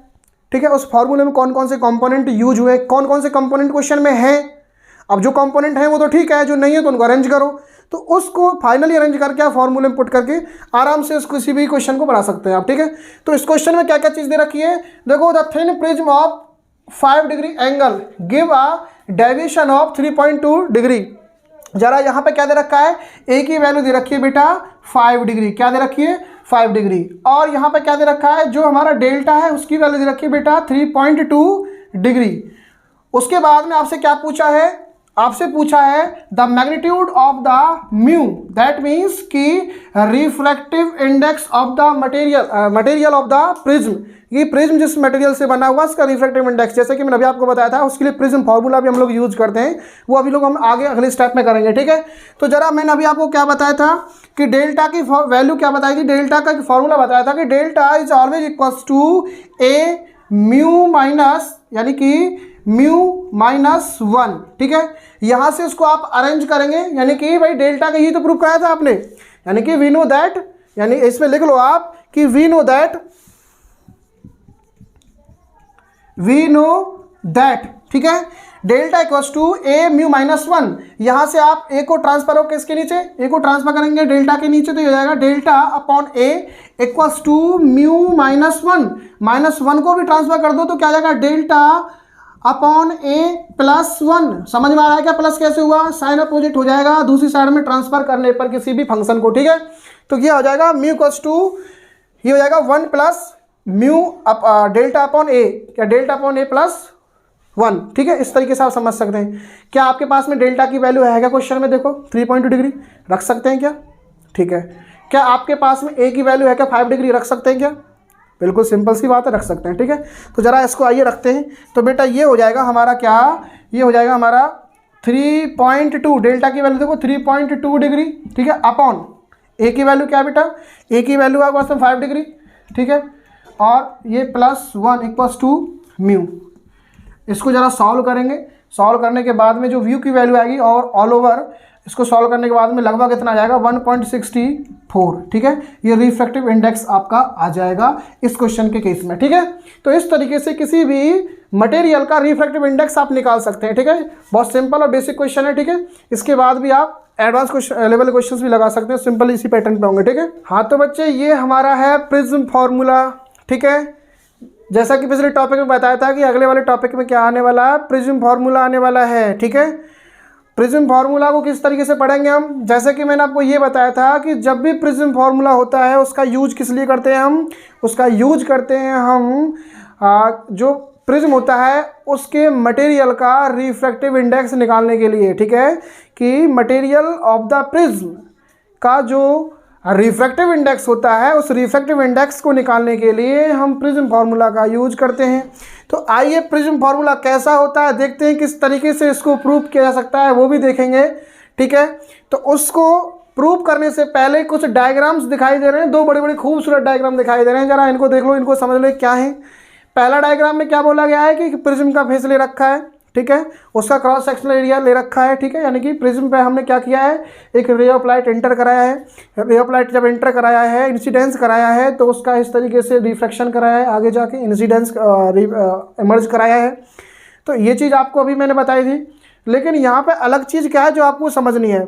ठीक है, उस फॉर्मूले में कौन कौन से कंपोनेंट यूज हुए, कौन कौन से कंपोनेंट क्वेश्चन में हैं। अब जो कंपोनेंट है वो तो ठीक है, जो नहीं है तो उनको अरेंज करो। तो उसको फाइनली अरेंज करके आप फॉर्मूले में पुट करके आराम से किसी भी क्वेश्चन को बना सकते हैं आप, ठीक है। तो इस क्वेश्चन में क्या क्या चीज़ दे रखी है, देखो, the thin prism of 5 degree angle give a deviation of 3.2 degree. जरा यहाँ पे क्या दे रखा है, ए की वैल्यू दे रखी है बेटा 5 डिग्री, क्या दे रखी है 5 डिग्री। और यहाँ पे क्या दे रखा है, जो हमारा डेल्टा है उसकी वैल्यू दे रखी है बेटा 3.2 डिग्री। उसके बाद में आपसे क्या पूछा है, आपसे पूछा है the magnitude of the mu, that means कि reflective index of the material of the prism. ये प्रिज्म जिस मटेरियल से बना हुआ उसका रिफ्लेक्टिव इंडेक्स, जैसे कि मैंने अभी आपको बताया था, उसके लिए प्रिज्म फार्मूला भी हम लोग यूज करते हैं, वो अभी लोग हम आगे अगले स्टेप में करेंगे, ठीक है। तो जरा मैंने अभी आपको क्या बताया था कि डेल्टा की वैल्यू क्या बताई थी, डेल्टा का फॉर्मूला बताया था कि delta is always equals to A mu minus, यानी कि म्यू माइनस 1, ठीक है। यहाँ से उसको आप अरेंज करेंगे, यानी कि भाई डेल्टा का ही तो प्रूफ कराया था आपने, यानी कि वी नो दैट, यानी इसमें लिख लो आप कि वी नो दैट, ठीक है, delta equals to A mu minus 1। यहाँ से आप ए को ट्रांसफर हो किसके नीचे, ए को ट्रांसफर करेंगे डेल्टा के नीचे, तो ये हो जाएगा delta upon A equals to mu minus 1, -1 को भी ट्रांसफर कर दो तो क्या आ जाएगा डेल्टा अपॉन ए प्लस 1। समझ में आ रहा है क्या, प्लस कैसे हुआ, साइन अपोजिट हो जाएगा दूसरी साइड में ट्रांसफर करने पर किसी भी फंक्शन को, ठीक है। तो ये हो जाएगा म्यू इक्वल्स टू, ये हो जाएगा 1 प्लस म्यू डेल्टा अपॉन ए, क्या डेल्टा अपॉन ए प्लस 1, ठीक है। इस तरीके से आप समझ सकते हैं। क्या आपके पास में डेल्टा की वैल्यू है क्या क्वेश्चन में, देखो 3.2 डिग्री रख सकते हैं क्या, ठीक है। क्या आपके पास में ए की वैल्यू है क्या 5 डिग्री रख सकते हैं क्या, बिल्कुल सिंपल सी बात है, रख सकते हैं, ठीक है। तो जरा इसको आइए रखते हैं। तो बेटा ये हो जाएगा हमारा क्या, ये हो जाएगा हमारा 3.2, डेल्टा की वैल्यू देखो 3.2 डिग्री, ठीक है, अपॉन ए की वैल्यू क्या बेटा, ए की वैल्यू आपके पास में 5 डिग्री, ठीक है, और ये +1 इक्वल्स टू म्यू। इसको जरा सॉल्व करेंगे, सॉल्व करने के बाद में जो व्यू की वैल्यू आएगी और ऑल ओवर इसको सॉल्व करने के बाद में लगभग कितना आ जाएगा 1.64, ठीक है। ये रिफ्रैक्टिव इंडेक्स आपका आ जाएगा इस क्वेश्चन के केस में, ठीक है। तो इस तरीके से किसी भी मटेरियल का रिफ्रैक्टिव इंडेक्स आप निकाल सकते हैं, ठीक है। बहुत सिंपल और बेसिक क्वेश्चन है, ठीक है। इसके बाद भी आप एडवांस लेवल क्वेश्चन भी लगा सकते हैं, सिंपल इसी पैटर्न पे होंगे, ठीक है। हाँ तो बच्चे ये हमारा है प्रिज्म फार्मूला, ठीक है। जैसा कि पिछले टॉपिक में बताया था कि अगले वाले टॉपिक में क्या आने वाला है, प्रिज्म फार्मूला आने वाला है, ठीक है। प्रिज्म फार्मूला को किस तरीके से पढ़ेंगे हम, जैसे कि मैंने आपको ये बताया था कि जब भी प्रिज्म फार्मूला होता है उसका यूज किस लिए करते हैं हम, उसका यूज करते हैं हम जो प्रिज्म होता है उसके मटेरियल का रिफ्रैक्टिव इंडेक्स निकालने के लिए, ठीक है। कि मटेरियल ऑफ द प्रिज्म का जो रिफ्रैक्टिव इंडेक्स होता है उस रिफ्रैक्टिव इंडेक्स को निकालने के लिए हम प्रिज्म फार्मूला का यूज करते हैं। तो आइए प्रिज्म फार्मूला कैसा होता है देखते हैं, किस तरीके से इसको प्रूव किया जा सकता है वो भी देखेंगे, ठीक है। तो उसको प्रूव करने से पहले कुछ डायग्राम्स दिखाई दे रहे हैं, दो बड़े बड़े खूबसूरत डायग्राम दिखाई दे रहे हैं, जरा इनको देख लो, इनको समझ लो क्या है। पहला डायग्राम में क्या बोला गया है कि प्रिज्म का फेस ले रखा है, ठीक है, उसका क्रॉस सेक्शनल एरिया ले रखा है, ठीक है। यानी कि प्रिज्म पे हमने क्या किया है, एक रे ऑफ लाइट एंटर कराया है, रे ऑफ लाइट जब एंटर कराया है, इंसिडेंस कराया है, तो उसका इस तरीके से रिफ्लेक्शन कराया है, आगे जाके इंसिडेंस इमर्ज कराया है। तो ये चीज़ आपको अभी मैंने बताई थी, लेकिन यहाँ पे अलग चीज़ क्या है जो आपको समझनी है।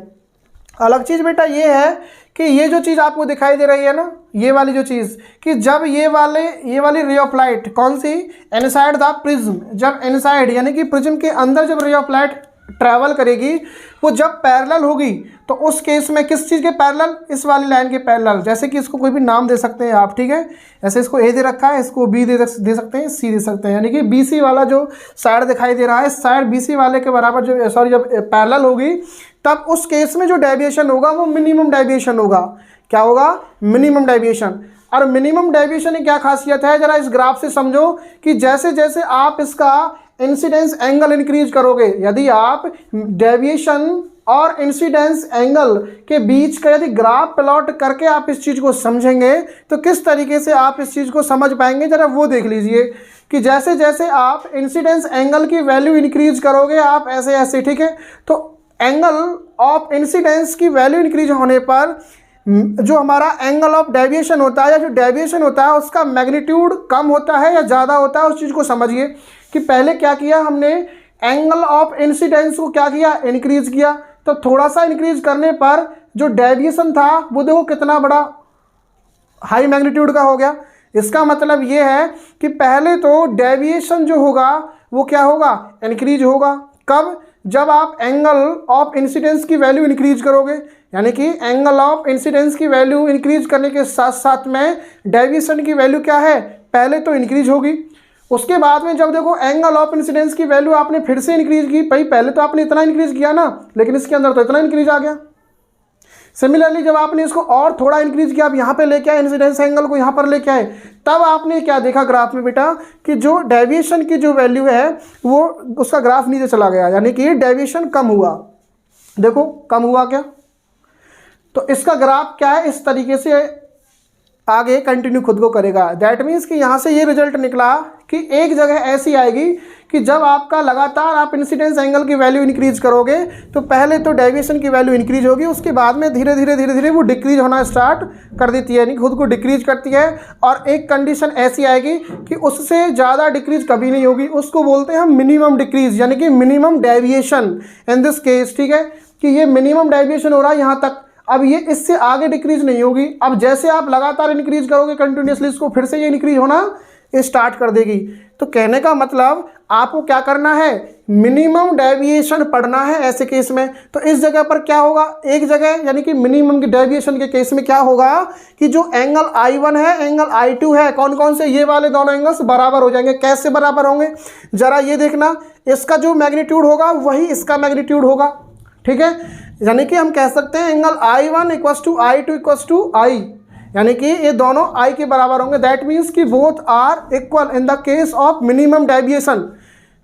अलग चीज़ बेटा ये है कि ये जो चीज़ आपको दिखाई दे रही है ना, ये वाली जो चीज़, कि जब ये वाली रे ऑफ लाइट कौन सी, इनसाइड द प्रिज्म, जब इनसाइड यानी कि प्रिज्म के अंदर जब रे ऑफ लाइट ट्रैवल करेगी वो जब पैरेलल होगी तो उस केस में किस चीज़ के पैरेलल, इस वाली लाइन के पैरेलल। जैसे कि इसको कोई भी नाम दे सकते हैं आप, ठीक है। ऐसे इसको ए दे रखा है, इसको बी दे सकते हैं, सी दे सकते हैं, यानी कि BC वाला जो साइड दिखाई दे रहा है, साइड BC वाले के बराबर जो जब पैरेलल होगी तब उस केस में जो डेविएशन होगा वो मिनिमम डेविएशन होगा। क्या होगा, मिनिमम डेविएशन। और मिनिमम डेविएशन की क्या खासियत है, जरा इस ग्राफ से समझो कि जैसे जैसे आप इसका इंसिडेंस एंगल इंक्रीज करोगे, यदि आप डेविएशन और इंसिडेंस एंगल के बीच का यदि ग्राफ प्लॉट करके आप इस चीज़ को समझेंगे तो किस तरीके से आप इस चीज़ को समझ पाएंगे, जरा वो देख लीजिए कि जैसे जैसे आप इंसिडेंस एंगल की वैल्यू इंक्रीज करोगे आप ऐसे ऐसे, ठीक है। तो एंगल ऑफ इंसिडेंस की वैल्यू इंक्रीज होने पर जो हमारा एंगल ऑफ डेविएशन होता है या जो डेविएशन होता है उसका मैग्नीट्यूड कम होता है या ज़्यादा होता है, उस चीज़ को समझिए कि पहले क्या किया हमने, एंगल ऑफ इंसिडेंस को क्या किया, इंक्रीज किया। तो थोड़ा सा इंक्रीज करने पर जो डेविएशन था वो देखो कितना बड़ा हाई मैग्नीट्यूड का हो गया। इसका मतलब ये है कि पहले तो डेविएशन जो होगा वो क्या होगा, इंक्रीज होगा। कब, जब आप एंगल ऑफ इंसिडेंस की वैल्यू इंक्रीज करोगे, यानी कि एंगल ऑफ इंसिडेंस की वैल्यू इंक्रीज करने के साथ साथ में डेविएशन की वैल्यू क्या है, पहले तो इंक्रीज होगी। उसके बाद में जब देखो एंगल ऑफ इंसिडेंस की वैल्यू आपने फिर से इंक्रीज की, भाई पहले तो आपने इतना इंक्रीज किया ना, लेकिन इसके अंदर तो इतना इंक्रीज आ गया। सिमिलरली जब आपने इसको और थोड़ा इंक्रीज किया, आप यहाँ पे लेके आए इंसिडेंस एंगल को, यहाँ पर लेके आए, तब आपने क्या देखा ग्राफ में बेटा कि जो डेविएशन की जो वैल्यू है वो उसका ग्राफ नीचे चला गया, यानी कि डेविएशन कम हुआ। देखो कम हुआ क्या, तो इसका ग्राफ क्या है, इस तरीके से आगे कंटिन्यू खुद को करेगा। दैट मीन्स कि यहाँ से ये रिजल्ट निकला कि एक जगह ऐसी आएगी कि जब आपका लगातार आप इंसिडेंस एंगल की वैल्यू इंक्रीज करोगे तो पहले तो डेविएशन की वैल्यू इंक्रीज होगी, उसके बाद में धीरे धीरे वो डिक्रीज होना स्टार्ट कर देती है, यानी खुद को डिक्रीज करती है। और एक कंडीशन ऐसी आएगी कि उससे ज़्यादा डिक्रीज कभी नहीं होगी, उसको बोलते हैं हम मिनिमम डिक्रीज, यानी कि minimum deviation in this case. ठीक है, कि ये मिनिमम डेविएशन हो रहा है यहाँ तक, अब ये इससे आगे डिक्रीज नहीं होगी। अब जैसे आप लगातार इंक्रीज करोगे कंटिन्यूसली, इसको फिर से ये इंक्रीज होना स्टार्ट कर देगी। तो कहने का मतलब आपको क्या करना है, मिनिमम डेविएशन पढ़ना है ऐसे केस में। तो इस जगह पर क्या होगा, एक जगह यानी कि मिनिमम की डेविएशन के केस में क्या होगा कि जो एंगल I1 है, एंगल I2 है, कौन कौन से, ये वाले दोनों एंगल्स बराबर हो जाएंगे। कैसे बराबर होंगे, जरा ये देखना, इसका जो मैग्नीट्यूड होगा वही इसका मैग्नीट्यूड होगा। ठीक है, यानी कि हम कह सकते हैं angle I1 equals to I2 equals to I, यानी कि ये दोनों I के बराबर होंगे। दैट मीन्स कि both are equal in the case of minimum deviation.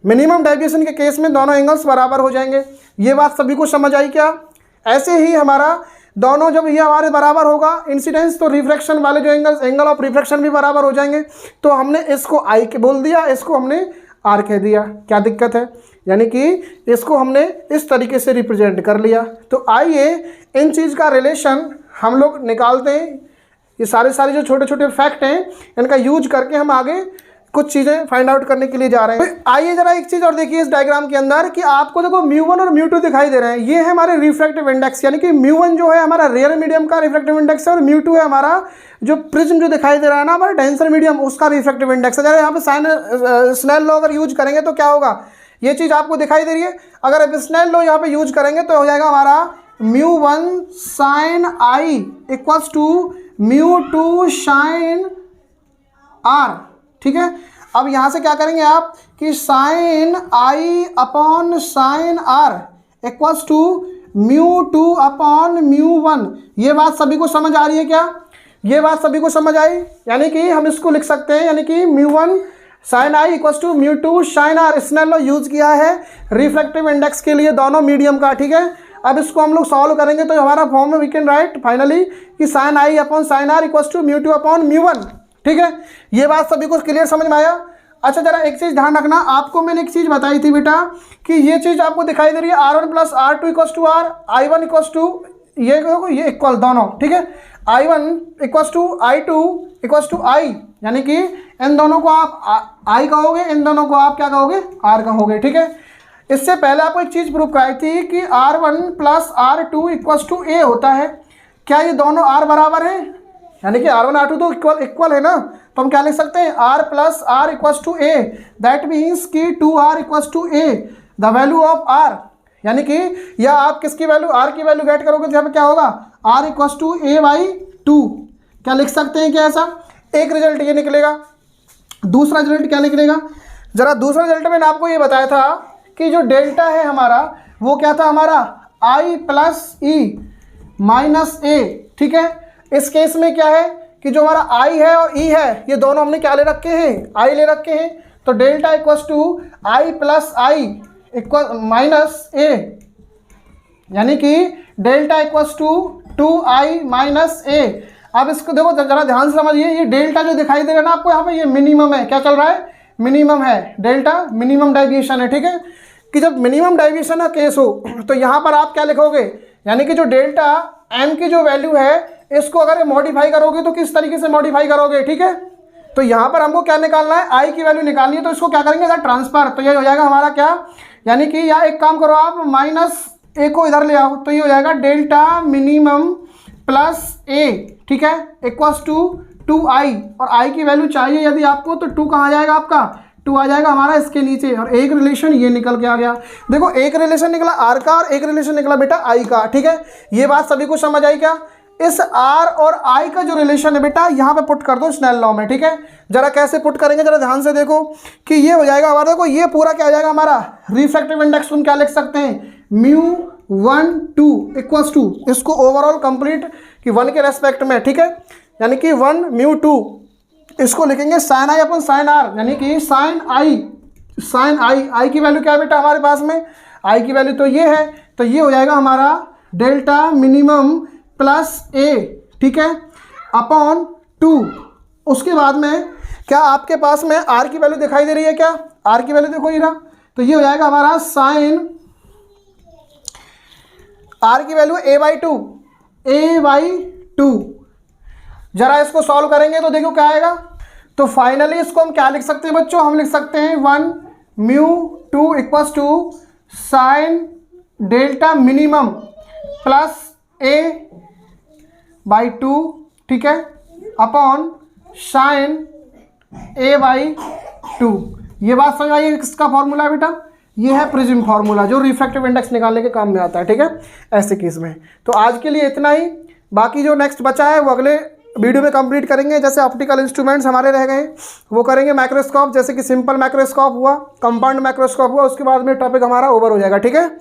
Minimum deviation के केस में दोनों एंगल्स बराबर हो जाएंगे। ये बात सभी को समझ आई क्या? ऐसे ही हमारा दोनों जब ये हमारे बराबर होगा इंसिडेंस, तो रिफ्रैक्शन वाले जो एंगल्स, एंगल ऑफ रिफ्रैक्शन भी बराबर हो जाएंगे। तो हमने इसको I के बोल दिया, इसको हमने R कह दिया, क्या दिक्कत है? यानी कि इसको हमने इस तरीके से रिप्रेजेंट कर लिया। तो आइए इन चीज़ का रिलेशन हम लोग निकालते हैं। ये सारे जो छोटे छोटे फैक्ट हैं इनका यूज करके हम आगे कुछ चीज़ें फाइंड आउट करने के लिए जा रहे हैं। तो आइए जरा एक चीज़ और देखिए इस डायग्राम के अंदर कि आपको देखो μ1 और μ2 दिखाई दे रहे हैं। ये है हमारे रिफ्रैक्टिव इंडेक्स, यानी कि μ1 जो है हमारा रेयर मीडियम का रिफ्रैक्टिव इंडेक्स है और μ2 है हमारा जो प्रिज्म जो दिखाई दे रहा है ना हमारा डेंसर मीडियम, उसका रिफ्रैक्टिव इंडेक्स है। जरा यहाँ पे स्नेल लॉ अगर यूज करेंगे तो क्या होगा, ये चीज़ आपको दिखाई दे रही है। अगर अब स्नेल लॉ यहाँ पे यूज करेंगे तो हो जाएगा हमारा μ1 sin I equals to μ2 sin R। ठीक है, अब यहाँ से क्या करेंगे आप कि sin I upon sin R equals to μ2 upon μ1। ये बात सभी को समझ आ रही है क्या? ये बात सभी को समझ आई, यानी कि हम इसको लिख सकते हैं, यानी कि μ1 sin I equals to μ2 sin R। Snell law use किया है रिफ्रैक्टिव इंडेक्स के लिए दोनों मीडियम का। ठीक है, अब इसको हम लोग सॉल्व करेंगे तो हमारा फॉर्म में वी कैन राइट फाइनली कि sin I upon sin R equals to μ2 upon μ1। ठीक है, ये बात सभी को क्लियर समझ में आया? अच्छा जरा एक चीज़ ध्यान रखना, आपको मैंने एक चीज़ बताई थी बेटा कि ये चीज़ आपको दिखाई दे रही है R1 plus R2 equals to R, I1 equals to ये इक्वल दोनों। ठीक है, I1 equals to I2 equals to I, यानी कि इन दोनों को आप I कहोगे, इन दोनों को आप क्या कहोगे, R कहोगे। ठीक है, इससे पहले आपको एक चीज़ प्रूव कराई थी कि R1 plus R2 equals to A होता है। क्या ये दोनों R बराबर हैं? यानी कि R1 R2 तो इक्वल है ना, तो हम क्या लिख सकते हैं R plus R equals to A। That means कि 2R equals to A, the value of R, यानी कि या आप किसकी वैल्यू, R की वैल्यू गेट करोगे तो यहाँ पे क्या होगा R इक्वल्स टू A/2। क्या लिख सकते हैं क्या ऐसा? एक रिजल्ट ये निकलेगा। दूसरा रिजल्ट क्या निकलेगा, जरा दूसरा रिजल्ट मैंने आपको ये बताया था कि जो डेल्टा है हमारा वो क्या था, हमारा I plus E minus A। ठीक है, इस केस में क्या है कि जो हमारा I है और E है ये दोनों हमने क्या ले रखे हैं, I ले रखे हैं। तो delta equals to I plus I equal minus A, यानी कि delta equals to 2I minus A। अब इसको देखो जरा ध्यान से समझिए, ये डेल्टा जो दिखाई दे रहा है ना आपको यहाँ पे, ये मिनिमम है। क्या चल रहा है, मिनिमम है, डेल्टा मिनिमम डेविएशन है। ठीक है, कि जब मिनिमम डेविएशन का केस हो तो यहाँ पर आप क्या लिखोगे, यानी कि जो डेल्टा m की जो वैल्यू है इसको अगर मॉडिफाई करोगे तो किस तरीके से मॉडिफाई करोगे, ठीक है। तो यहाँ पर हमको क्या निकालना है, आई की वैल्यू निकालनी है, तो इसको क्या करेंगे सर, ट्रांसफर। तो ये हो जाएगा हमारा क्या, यानी कि या एक काम करो आप, माइनस ए को इधर ले आओ, तो ये हो जाएगा डेल्टा मिनिमम प्लस ए, ठीक है, इक्वल्स टू 2i, और i की वैल्यू चाहिए यदि आपको तो 2 कहाँ आ जाएगा आपका, 2 आ जाएगा हमारा इसके नीचे, और एक रिलेशन ये निकल के आ गया। देखो एक रिलेशन निकला r का और एक रिलेशन निकला बेटा i का, ठीक है। ये बात सभी को समझ आई क्या। इस r और i का जो रिलेशन है बेटा यहाँ पे पुट कर दो स्नेल लॉ में, ठीक है। जरा कैसे पुट करेंगे, जरा ध्यान से देखो कि ये हो जाएगा हमारा, देखो ये पूरा क्या हो जाएगा हमारा रिफ्रैक्टिव इंडेक्स, तुम क्या लिख सकते हैं, μ1 2 इक्वल्स टू, इसको ओवरऑल कंप्लीट कि 1 के रेस्पेक्ट में, ठीक है, यानी कि 1 μ2, इसको लिखेंगे sine I upon sine R, यानी कि साइन आई, आई की वैल्यू क्या है बेटा हमारे पास में, आई की वैल्यू तो ये है, तो ये हो जाएगा हमारा डेल्टा मिनिमम प्लस ए, ठीक है, अपॉन 2। उसके बाद में क्या आपके पास में आर की वैल्यू दिखाई दे रही है क्या, आर की वैल्यू देखो ये रहा, तो ये हो जाएगा हमारा साइन आर की वैल्यू a/2, जरा इसको सॉल्व करेंगे तो देखो क्या आएगा। तो फाइनली इसको हम क्या लिख सकते हैं बच्चों, हम लिख सकते हैं 1 μ2 equals to sine delta minimum plus a/2, ठीक है, अपॉन साइन a/2। ये बात समझ आई, किसका फॉर्मूला है बेटा, ये है प्रिज्म फार्मूला जो रिफ्रैक्टिव इंडेक्स निकालने के काम में आता है, ठीक है, ऐसे केस में। तो आज के लिए इतना ही, बाकी जो नेक्स्ट बचा है वो अगले वीडियो में कंप्लीट करेंगे। जैसे ऑप्टिकल इंस्ट्रूमेंट्स हमारे रह गए वो करेंगे, माइक्रोस्कोप जैसे कि सिंपल माइक्रोस्कोप हुआ, कंपाउंड माइक्रोस्कोप हुआ, उसके बाद में टॉपिक हमारा ओवर हो जाएगा, ठीक है।